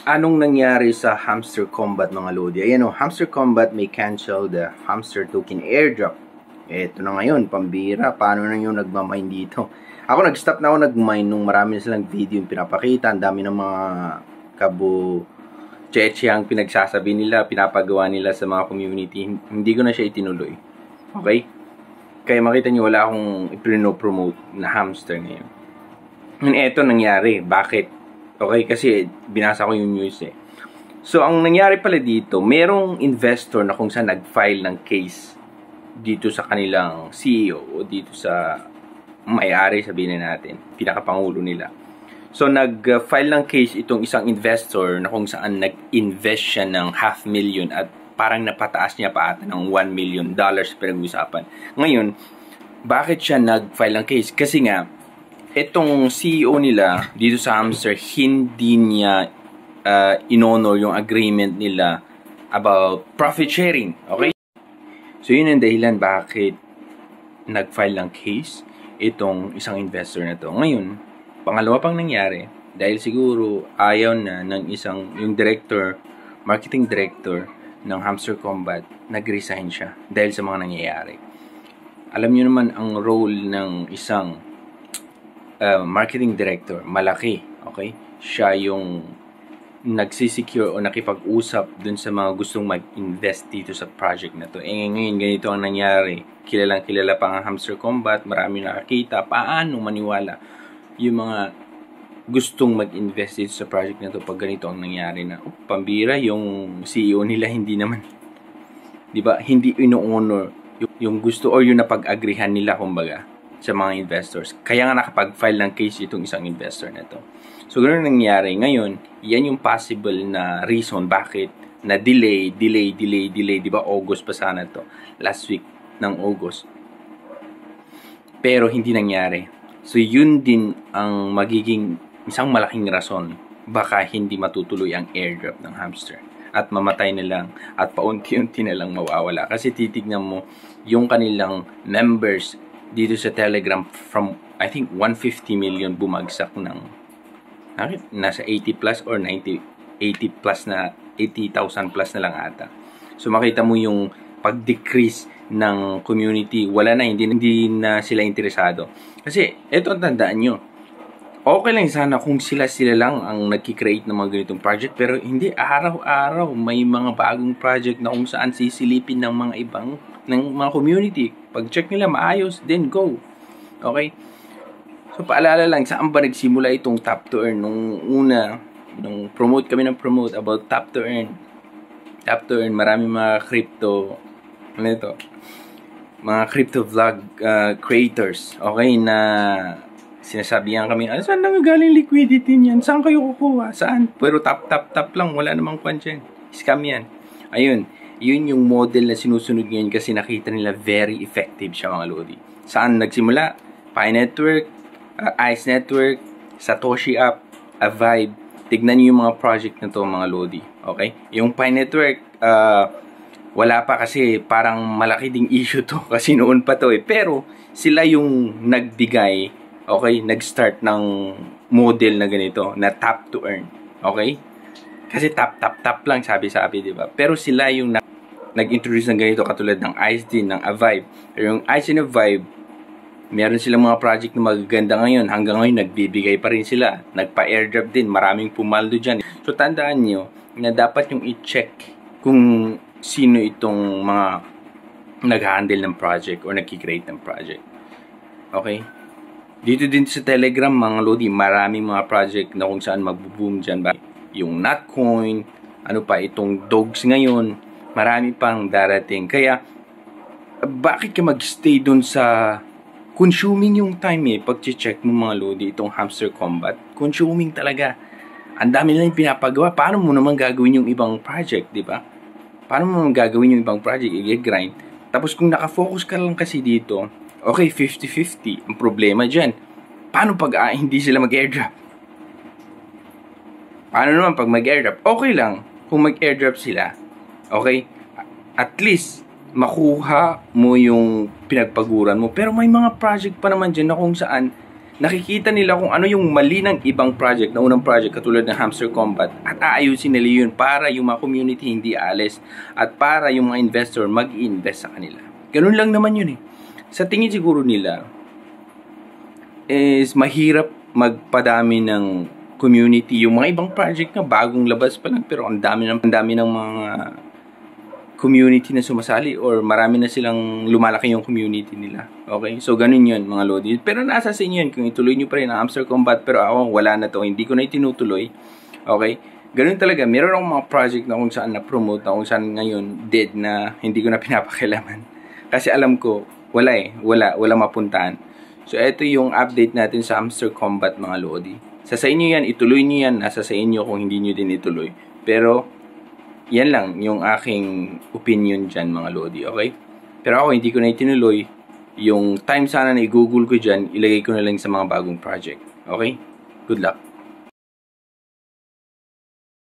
Anong nangyari sa Hamster Combat mga Lodi? Ayan o, Hamster Combat may cancel the Hamster Token airdrop. Eto na ngayon, pambira. Paano na yung nagmamine dito? Ako nag-stop na ako nag-mine nung marami na silang video yung pinapakita. Ang dami ng mga cheche ang pinagsasabi nila, pinapagawa nila sa mga community. Hindi ko na siya itinuloy. Okay? Kaya makita nyo, wala akong ipino-promote na hamster ngayon. And eto nangyari. Bakit? Okay, kasi binasa ko yung news eh. So, ang nangyari pala dito, merong investor na kung saan nag-file ng case dito sa kanilang CEO o dito sa may-ari, sabihin natin, pinakapangulo nila. So, nag-file ng case itong isang investor na kung saan nag-invest siya ng $500,000 at parang napataas niya pa ata ng $1 million pinag-usapan. Ngayon, bakit siya nag-file ng case? Kasi nga, itong CEO nila dito sa Hamster, hindi niya in-honor yung agreement nila about profit sharing. Okay? So, yun ang dahilan bakit nag-file ng case itong isang investor na to. Ngayon, pangalawa pang nangyari, dahil siguro ayaw na ng yung director, marketing director ng Hamster Combat, nag-resign siya dahil sa mga nangyayari. Alam niyo naman ang role ng isang marketing director, malaki, okay? Siya yung nagsisecure o nakipag-usap dun sa mga gustong mag-invest dito sa project na to. Ngayon, ganito ang nangyari. Kilalang-kilala pa ang Hamster Combat, marami nakakita. Paano maniwala yung mga gustong mag-invest dito sa project na to pag ganito ang nangyari na, pambira, yung CEO nila hindi naman, di ba, hindi ino-honor yung gusto or yung napag-agrihan nila, kumbaga, sa mga investors. Kaya nga nakapag-file ng case itong isang investor na to. So, ganoon nangyari. Ngayon, yan yung possible na reason bakit na delay. Di ba? August pa sana to. Last week ng August. Pero hindi nangyari. So, yun din ang magiging isang malaking rason baka hindi matutuloy ang airdrop ng hamster. At mamatay na lang at paunti-unti na lang mawawala. Kasi titignan mo yung kanilang members dito sa Telegram from, I think, 150 million bumagsak ng nasa 80 plus or 80 plus na 80,000 plus na lang ata. So makita mo yung pag-decrease ng community, wala na, hindi na sila interesado. Kasi eto ang tandaan nyo, okay lang sana kung sila lang ang nagki-create ng mga ganitong project, pero hindi, araw-araw may mga bagong project na kung saan sisilipin ng mga ibang ng mga community. Pag check nila maayos, then go. Okay? So paalala lang, saan ba nagsimula itong Tap to Earn? Nung una, nung promote about Tap to Earn. Tap to Earn, marami mga crypto, mga crypto vlog creators, okay, na sinasabihan kami, saan nanggagaling liquidity niyan? Saan kayo kukuha? Saan? Pero tap lang, wala namang kwan dyan. Scam yan. Ayun, yun yung model na sinusunod ngayon kasi nakita nila very effective siya, mga Lodi. Saan nagsimula? Pi Network, Ice Network, Satoshi App, Avive. Tignan niyo yung mga project na to, mga Lodi. Okay? Yung Pi Network, wala pa kasi parang malaki ding issue to kasi noon pa to eh. Pero sila yung nagbigay, okay, nag-start ng model na ganito, na Tap to Earn. Okay? Kasi tap lang, sabi, di ba? Pero sila yung nag-introduce ng ganito katulad ng Ice din, ng Avive. Pero yung Ice and Avive, meron silang mga project na magaganda ngayon. Hanggang ngayon, nagbibigay pa rin sila. Nagpa-airdrop din. Maraming pumaldo dyan. So, tandaan nyo na dapat yung i-check kung sino itong mga nag-handle ng project or nag-create ng project. Okay? Dito din sa Telegram, mga Lodi, maraming mga project na kung saan magbo-boom dyan. Yung Notcoin, ano pa, itong Dogs ngayon, marami pang darating. Kaya, bakit ka mag-stay dun sa consuming yung time eh, pag-check mo, mga Lodi, itong Hamster Combat? Consuming talaga. Ang dami lang yung pinapagawa. Paano mo naman gagawin yung ibang project, di ba? Paano mo naman gagawin yung ibang project? I-grind. Tapos kung nakafocus ka lang kasi dito, okay, 50-50. Ang problema dyan, paano pag hindi sila mag-airdrop? Paano naman pag mag-airdrop? Okay lang kung mag-airdrop sila. Okay? At least, makuha mo yung pinagpaguran mo. Pero may mga project pa naman dyan na kung saan nakikita nila kung ano yung mali ng ibang project, na unang project katulad ng Hamster Combat, at aayusin nila yun para yung mga community hindi alis at para yung mga investor mag-invest sa kanila. Ganun lang naman yun eh. Sa tingin siguro nila is mahirap magpadami ng community. Yung mga ibang project na bagong labas pa lang pero ang dami ng mga community na sumasali or marami na silang lumalaki yung community nila. Okay? So, ganun yun, mga Lodi. Pero nasa sa inyo yun, kung ituloy nyo pa rin ang Hamster Combat, pero ako, wala na to, hindi ko na itinutuloy. Okay? Ganun talaga. Meron akong mga project na kung saan na-promote, na kung saan ngayon dead na hindi ko na pinapakilaman. Kasi alam ko, wala eh. Wala mapuntahan. So, ito yung update natin sa Hamster Combat, mga Lodi. Sa inyo yan, ituloy nyo yan. Nasa sa inyo kung hindi nyo din ituloy. Pero, yan lang yung aking opinion dyan, mga Lodi, okay? Pero ako, hindi ko na itinuloy. Yung time sana na i-google ko dyan, ilagay ko na lang sa mga bagong project. Okay? Good luck.